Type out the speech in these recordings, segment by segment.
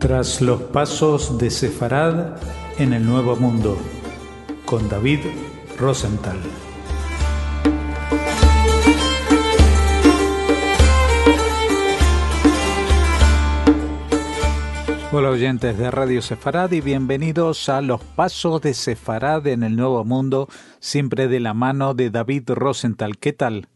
Tras los pasos de Sefarad en el Nuevo Mundo, con David Rosenthal. Hola oyentes de Radio Sefarad y bienvenidos a Los Pasos de Sefarad en el Nuevo Mundo, siempre de la mano de David Rosenthal. ¿Qué tal?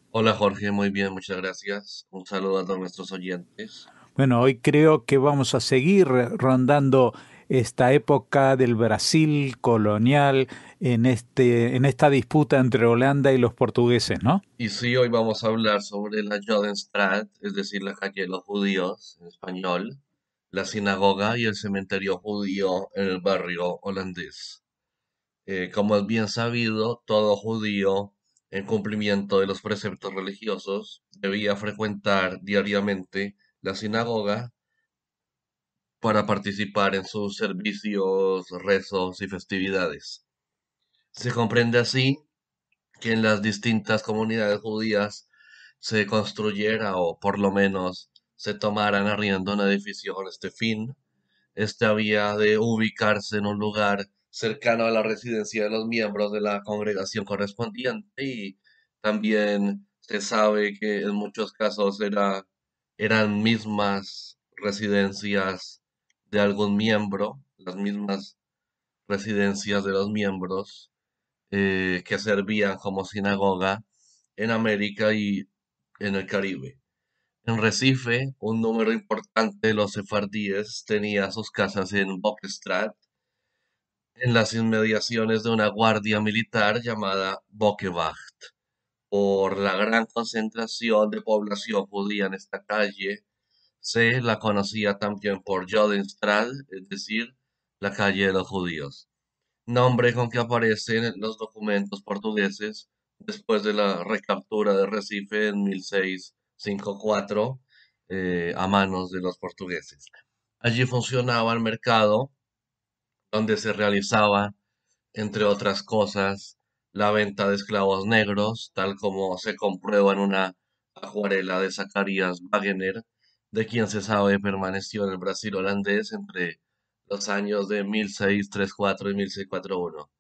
Hola Jorge, muy bien, muchas gracias. Un saludo a todos nuestros oyentes. Bueno, hoy creo que vamos a seguir rondando esta época del Brasil colonial en esta disputa entre Holanda y los portugueses, ¿no? Y sí, hoy vamos a hablar sobre la Jodenstraat, es decir, la calle de los judíos en español, la sinagoga y el cementerio judío en el barrio holandés. Como es bien sabido, todo judío, en cumplimiento de los preceptos religiosos, debía frecuentar diariamente la sinagoga para participar en sus servicios, rezos y festividades. Se comprende así que en las distintas comunidades judías se construyera o por lo menos se tomaran arriendo un edificio con este fin. Este había de ubicarse en un lugar cercano a la residencia de los miembros de la congregación correspondiente y también se sabe que en muchos casos eran mismas residencias de algún miembro, las mismas residencias de los miembros que servían como sinagoga en América y en el Caribe. En Recife, un número importante de los sefardíes tenía sus casas en Bokestrat, en las inmediaciones de una guardia militar llamada Bokewacht. Por la gran concentración de población judía en esta calle, se la conocía también por Jodenstraat, es decir, la calle de los judíos, nombre con que aparecen en los documentos portugueses después de la recaptura de Recife en 1654 a manos de los portugueses. Allí funcionaba el mercado donde se realizaba, entre otras cosas, la venta de esclavos negros, tal como se comprueba en una acuarela de Zacarías Wagener, de quien se sabe permaneció en el Brasil holandés entre los años de 1634 y 1641.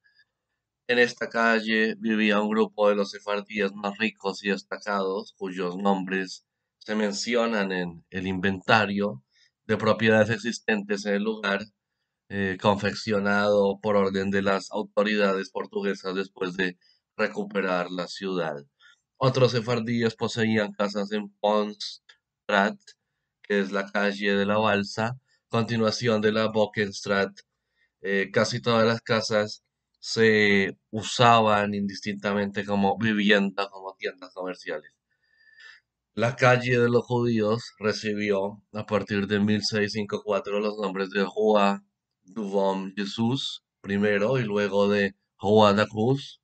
En esta calle vivía un grupo de los sefardíes más ricos y destacados, cuyos nombres se mencionan en el inventario de propiedades existentes en el lugar, confeccionado por orden de las autoridades portuguesas después de recuperar la ciudad. Otros sefardíes poseían casas en Pont-Strat, que es la calle de la Balsa, continuación de la Bokenstraat. Casi todas las casas se usaban indistintamente como vivienda, como tiendas comerciales. La calle de los judíos recibió a partir de 1654 los nombres de Rua do Bom Jesús primero y luego de Rua da Cruz.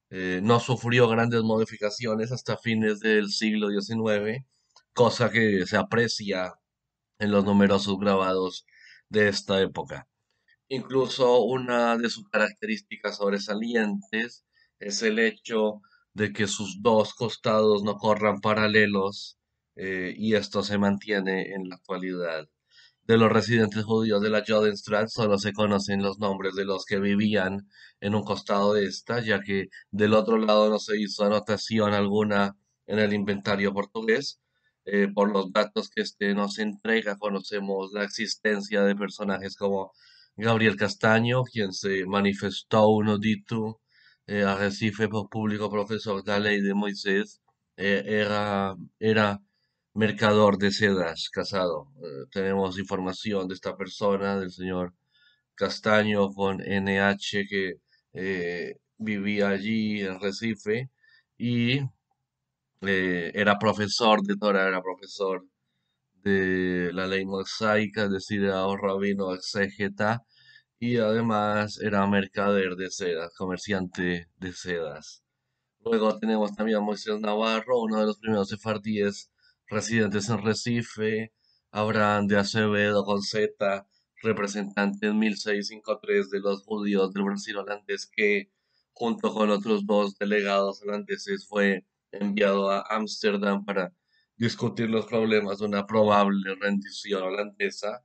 No sufrió grandes modificaciones hasta fines del siglo XIX, cosa que se aprecia en los numerosos grabados de esta época. Incluso una de sus características sobresalientes es el hecho de que sus dos costados no corran paralelos, y esto se mantiene en la actualidad. De los residentes judíos de la Jodenstraat solo se conocen los nombres de los que vivían en un costado de esta, ya que del otro lado no se hizo anotación alguna en el inventario portugués. Por los datos que este nos entrega, conocemos la existencia de personajes como Gabriel Castaño, quien se manifestó un audito a Recife por público profesor de la ley de Moisés, era mercador de sedas, casado. Tenemos información de esta persona, del señor Castaño con NH, que vivía allí en Recife y era profesor de Torah, era profesor de la ley mosaica, es decir, era un rabino exégeta y además era mercader de sedas, comerciante de sedas. Luego tenemos también a Moisés Navarro, uno de los primeros sefardíes residentes en Recife, Abraham de Acevedo con Z, representante en 1653 de los judíos del Brasil holandés, que junto con otros dos delegados holandeses fue enviado a Ámsterdam para discutir los problemas de una probable rendición holandesa.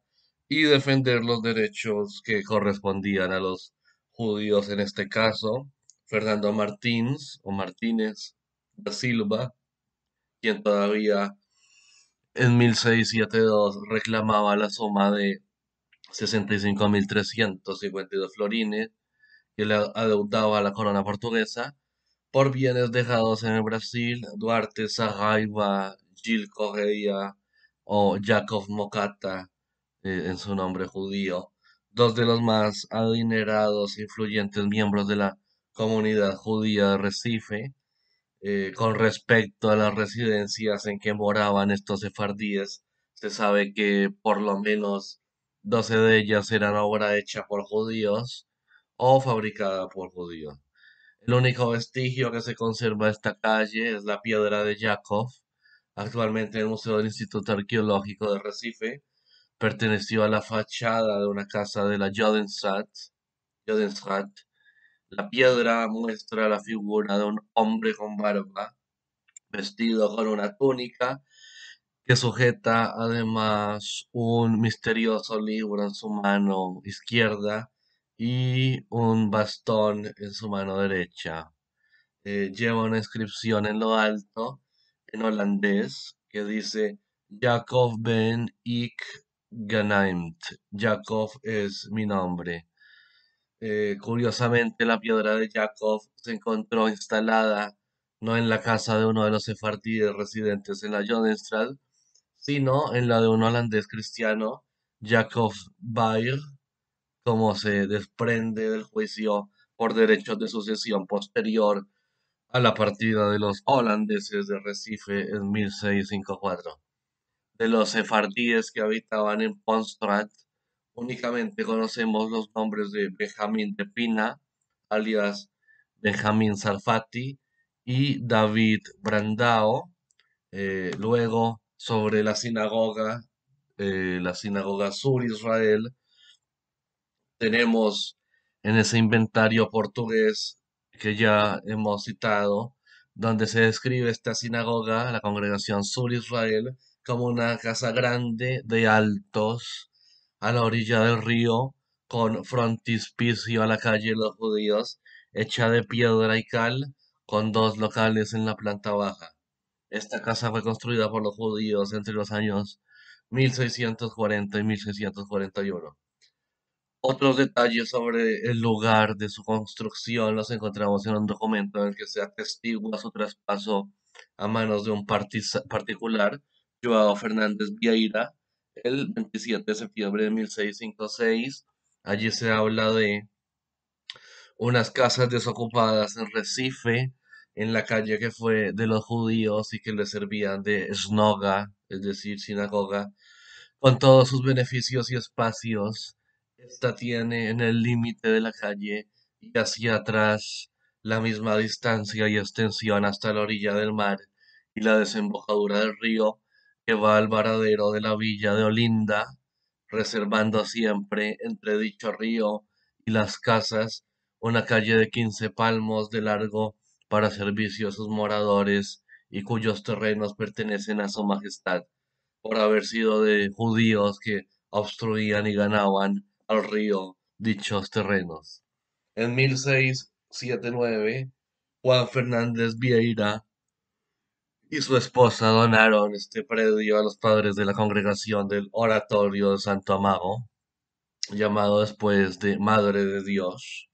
y defender los derechos que correspondían a los judíos en este caso. Fernando Martins o Martínez da Silva, quien todavía en 1672 reclamaba la suma de 65.352 florines que le adeudaba a la corona portuguesa por bienes dejados en el Brasil. Duarte Sarraiva, Gil Correia o Jakov Mokata, en su nombre judío, dos de los más adinerados e influyentes miembros de la comunidad judía de Recife. Con respecto a las residencias en que moraban estos sefardíes, se sabe que por lo menos 12 de ellas eran obra hecha por judíos o fabricada por judíos. El único vestigio que se conserva de esta calle es la piedra de Yakov, actualmente en el Museo del Instituto Arqueológico de Recife. Perteneció a la fachada de una casa de la Jodenstraat. La piedra muestra la figura de un hombre con barba, vestido con una túnica que sujeta además un misterioso libro en su mano izquierda y un bastón en su mano derecha. Lleva una inscripción en lo alto, en holandés, que dice Jacob ben ik genaamd. Jacob es mi nombre. Curiosamente, la piedra de Jacob se encontró instalada no en la casa de uno de los sefardíes residentes en la Jodenstraat, sino en la de un holandés cristiano, Jacob Baer, como se desprende del juicio por derechos de sucesión posterior a la partida de los holandeses de Recife en 1654. De los sefardíes que habitaban en Pontstrat, únicamente conocemos los nombres de Benjamín de Pina, alias Benjamín Sarfati, y David Brandao. Luego, sobre la sinagoga Sur Israel, tenemos en ese inventario portugués que ya hemos citado, donde se describe esta sinagoga, la congregación Sur Israel, como una casa grande de altos a la orilla del río, con frontispicio a la calle de los judíos, hecha de piedra y cal, con dos locales en la planta baja. Esta casa fue construida por los judíos entre los años 1640 y 1641. Otros detalles sobre el lugar de su construcción los encontramos en un documento en el que se atestigua su traspaso a manos de un particular, Joao Fernández Vieira, el 27 de septiembre de 1656. Allí se habla de unas casas desocupadas en Recife, en la calle que fue de los judíos y que les servían de snoga, es decir, sinagoga, con todos sus beneficios y espacios. Esta tiene en el límite de la calle y hacia atrás la misma distancia y extensión hasta la orilla del mar y la desembocadura del río que va al varadero de la villa de Olinda, reservando siempre entre dicho río y las casas una calle de 15 palmos de largo para servicio a sus moradores y cuyos terrenos pertenecen a su majestad por haber sido de judíos que obstruían y ganaban al río dichos terrenos. En 1679, Juan Fernández Vieira y su esposa donaron este predio a los padres de la congregación del Oratorio de Santo Amago, llamado después de Madre de Dios,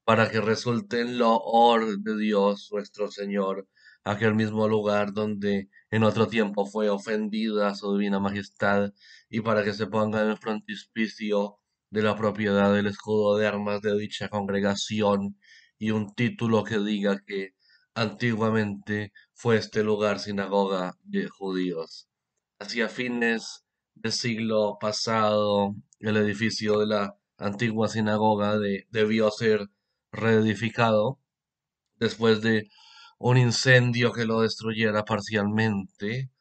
para que resulte en loor de Dios nuestro Señor, aquel mismo lugar donde en otro tiempo fue ofendida su divina majestad, y para que se ponga en el frontispicio de la propiedad del escudo de armas de dicha congregación y un título que diga que antiguamente fue este lugar sinagoga de judíos. Hacia fines del siglo pasado, el edificio de la antigua sinagoga debió ser reedificado después de un incendio que lo destruyera parcialmente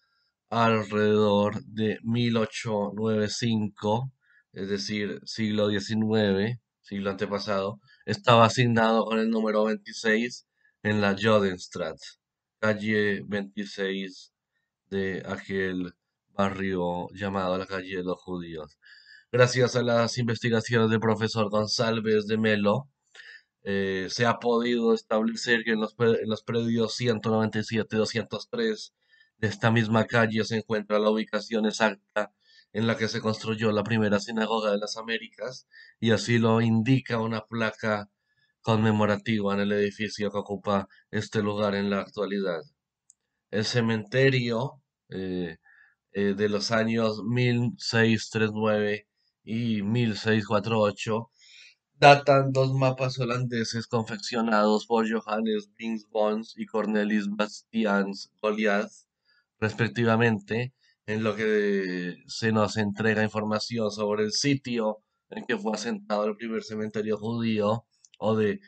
alrededor de 1895, es decir, siglo XIX, siglo antepasado. Estaba asignado con el número 26 en la Jodenstraat, calle 26 de aquel barrio llamado la calle de los judíos. Gracias a las investigaciones del profesor González de Melo, se ha podido establecer que en los predios 197 y 203 de esta misma calle se encuentra la ubicación exacta en la que se construyó la primera sinagoga de las Américas, y así lo indica una placa conmemorativa en el edificio que ocupa este lugar en la actualidad. El cementerio eh, de los años 1639 y 1648 datan dos mapas holandeses confeccionados por Johannes Binsbons y Cornelis Bastiaans Goliath, respectivamente, en lo que se nos entrega información sobre el sitio en que fue asentado el primer cementerio judío, o de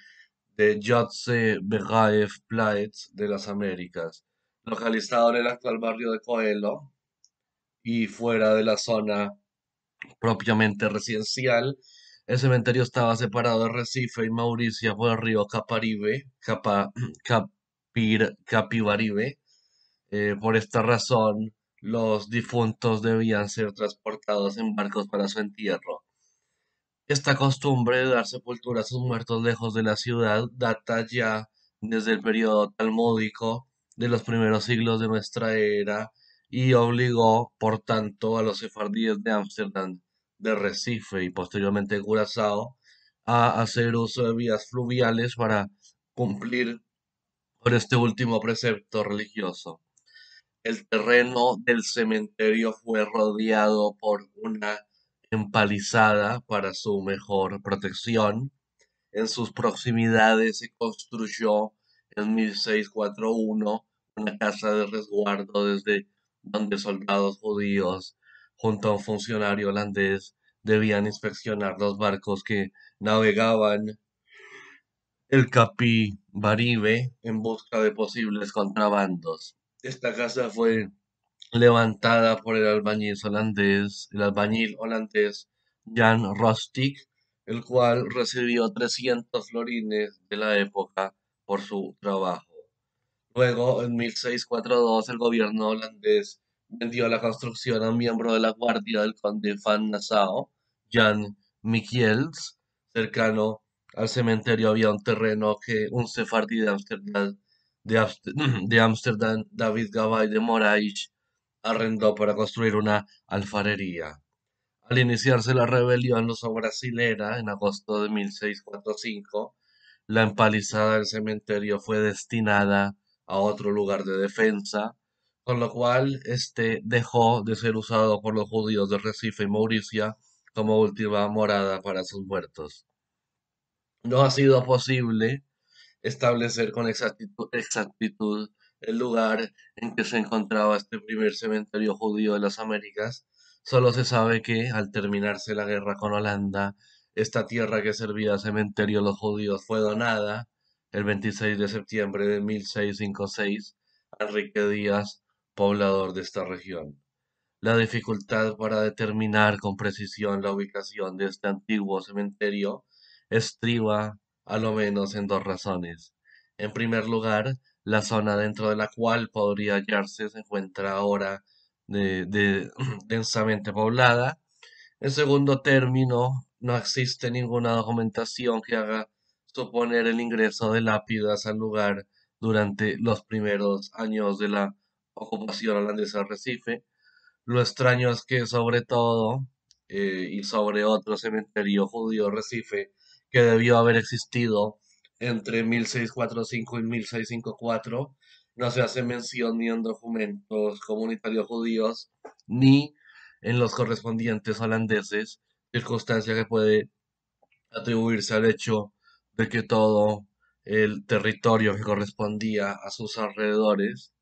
Jotze Begaev Plaetz de las Américas, localizado en el actual barrio de Coelho y fuera de la zona propiamente residencial. El cementerio estaba separado de Recife y Mauricia por el río Capibaribe. Por esta razón, los difuntos debían ser transportados en barcos para su entierro. Esta costumbre de dar sepultura a sus muertos lejos de la ciudad data ya desde el periodo talmúdico de los primeros siglos de nuestra era, y obligó, por tanto, a los sefardíes de Ámsterdam, de Recife y posteriormente de Curazao a hacer uso de vías fluviales para cumplir con este último precepto religioso. El terreno del cementerio fue rodeado por una empalizada para su mejor protección. En sus proximidades se construyó en 1641 una casa de resguardo desde donde soldados judíos junto a un funcionario holandés debían inspeccionar los barcos que navegaban el Capibaribe en busca de posibles contrabandos. Esta casa fue levantada por el albañil holandés Jan Rostic, el cual recibió 300 florines de la época por su trabajo. Luego, en 1642, el gobierno holandés vendió la construcción a un miembro de la guardia del conde van Nassau, Jan Michiels. Cercano al cementerio había un terreno que un sefardí de Ámsterdam, David Gabay de Moraes, arrendó para construir una alfarería. Al iniciarse la rebelión luso-brasilera en agosto de 1645, la empalizada del cementerio fue destinada a otro lugar de defensa, con lo cual este dejó de ser usado por los judíos de Recife y Mauricia como última morada para sus muertos. No ha sido posible establecer con exactitud el lugar en que se encontraba este primer cementerio judío de las Américas. Solo se sabe que, al terminarse la guerra con Holanda, esta tierra que servía de cementerio a los judíos fue donada el 26 de septiembre de 1656 a Enrique Díaz, poblador de esta región. La dificultad para determinar con precisión la ubicación de este antiguo cementerio estriba a lo menos en dos razones. En primer lugar, la zona dentro de la cual podría hallarse se encuentra ahora densamente poblada. En segundo término, no existe ninguna documentación que haga suponer el ingreso de lápidas al lugar durante los primeros años de la ocupación holandesa de Recife. Lo extraño es que sobre todo, y sobre otro cementerio judío Recife, que debió haber existido entre 1645 y 1654, no se hace mención ni en documentos comunitarios judíos, ni en los correspondientes holandeses, circunstancia que puede atribuirse al hecho de que todo el territorio que correspondía a sus alrededores,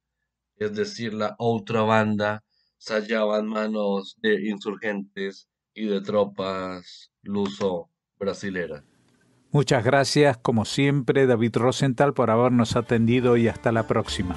es decir, la otra banda, se hallaba en manos de insurgentes y de tropas luso-brasileras. Muchas gracias, como siempre, David Rosenthal, por habernos atendido y hasta la próxima.